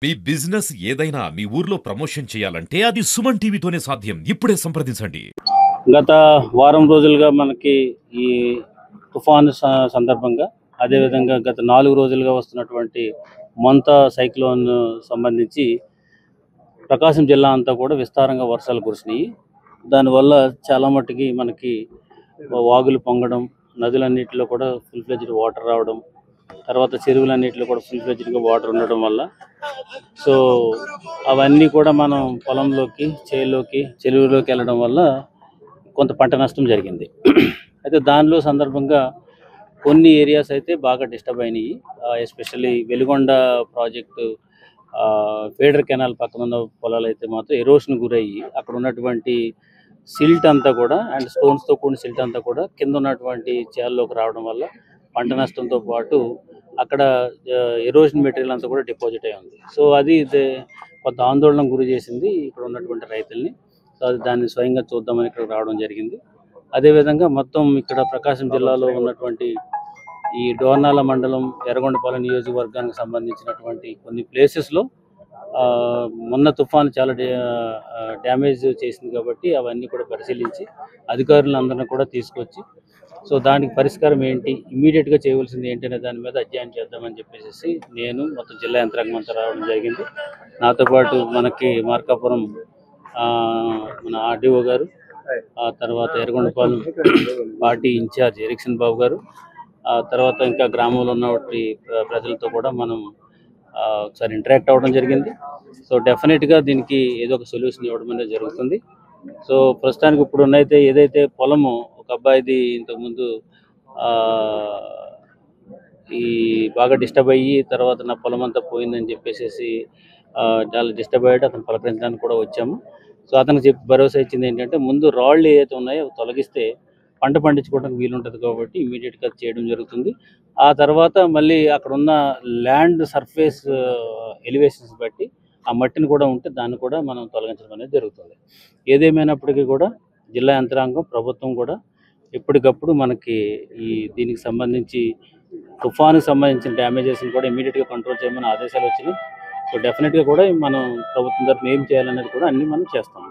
మీ business ఏదైనా మీ ఊర్లో promotion చేయాలంటే అది సుమన్ టీవీతోనే సాధ్యం. ఇప్పుడే సంప్రదించండి. గత వారం రోజులుగా మనకి ఈ తుఫాను సందర్భంగా అదేవిధంగా గత 4 రోజులుగా వస్తున్నటువంటి మొంతా సైక్లోన్ సంబంధించి ప్రకాశం జిల్లా అంతా కూడా విస్తారంగా వర్షాలు కురిసినాయి. దానివల్ల చాలా మట్టుకి మనకి వాగులు పొంగడం, నదులన్నిటిలో కూడా ఫుల్ ఫ్లెడ్జ్డ్ వాటర్ రావడం, తర్వాత చెరువులన్నిటిలో కూడా ఫుల్ ఫ్లెడ్జ్డ్గా వాటర్ ఉండడం వల్ల సో అవన్నీ కూడా మనం పొలంలోకి, చేలోకి, చెరువులోకి వెళ్ళడం వల్ల కొంత పంట నష్టం జరిగింది. అయితే దానిలో సందర్భంగా కొన్ని ఏరియాస్ అయితే బాగా డిస్టర్బ్ అయినాయి. Especially Veligonda project feeder canal పక్కన ఉన్న పొలాలు అయితే మాత్రం ఎరోషన్ గురయ్యి అక్కడ ఉన్నటువంటి సిల్ట్ అంతా కూడా అండ్ స్టోన్స్తో కూడిన సిల్ట్ అంతా కూడా కింద ఉన్నటువంటి చేలలోకి రావడం వల్ల పంట నష్టంతో పాటు అక్కడ ఎరోషన్ మెటీరియల్ అంతా కూడా డిపాజిట్ అయి ఉంది. సో అది కొంత ఆందోళనకు గురి చేసింది ఇక్కడ ఉన్నటువంటి రైతుల్ని. సో అది దాన్ని స్వయంగా చూద్దామని ఇక్కడ రావడం జరిగింది. అదేవిధంగా మొత్తం ఇక్కడ ప్రకాశం జిల్లాలో ఉన్నటువంటి ఈ డోర్నాల మండలం ఎర్రగొండపాలెం నియోజకవర్గానికి సంబంధించినటువంటి కొన్ని ప్లేసెస్లో మొన్న తుఫాను చాలా డ్యామేజ్ చేసింది కాబట్టి అవన్నీ కూడా పరిశీలించి అధికారులందరినీ కూడా తీసుకొచ్చి సో దానికి పరిష్కారం ఏంటి, ఇమీడియట్గా చేయవలసింది ఏంటి అనే దాని మీద అధ్యయనం చేద్దామని చెప్పేసి నేను మొత్తం జిల్లా యంత్రాంగం అంతా రావడం జరిగింది. నాతో పాటు మనకి మార్కాపురం మన ఆర్డీఓ గారు, ఆ తర్వాత ఎర్రగొండపాలెం పార్టీ ఇన్ఛార్జ్ ఎరిక్సన్ బాబు గారు, ఆ తర్వాత ఇంకా గ్రామంలో ఉన్నటువంటి ప్రజలతో కూడా మనం ఒకసారి ఇంటరాక్ట్ అవ్వడం జరిగింది. సో డెఫినెట్గా దీనికి ఏదో ఒక సొల్యూషన్ ఇవ్వడం అనేది జరుగుతుంది. సో ప్రస్తుతానికి ఇప్పుడు ఉన్నైతే ఏదైతే పొలము ఒక అబ్బాయిది ఇంతకుముందు ఈ బాగా డిస్టర్బ్ అయ్యి తర్వాత నా పొలం అంతా పోయిందని చెప్పేసి చాలా డిస్టర్బ్ అయ్యాడు. అతను పలకరించడానికి కూడా వచ్చాము. సో అతనికి భరోసా ఇచ్చింది ఏంటంటే ముందు రాళ్ళు ఏవైతే ఉన్నాయో అవి తొలగిస్తే పంట పండించుకోవడానికి వీలుంటుంది కాబట్టి ఇమీడియట్గా చేయడం జరుగుతుంది. ఆ తర్వాత మళ్ళీ అక్కడ ఉన్న ల్యాండ్ సర్ఫేస్ ఎలివేషన్స్ బట్టి ఆ మట్టిని కూడా ఉంటే దాన్ని కూడా మనం తొలగించడం అనేది జరుగుతుంది. ఏదేమైనప్పటికీ కూడా జిల్లా యంత్రాంగం, ప్రభుత్వం కూడా ఎప్పటికప్పుడు మనకి దీనికి సంబంధించి తుఫానుకి సంబంధించిన డ్యామేజెస్ని కూడా ఇమీడియట్గా కంట్రోల్ చేయమని ఆదేశాలు వచ్చినాయి. సో డెఫినెట్గా కూడా మనం ప్రభుత్వం తరఫున ఏం చేయాలనేది కూడా అన్నీ మనం చేస్తాం.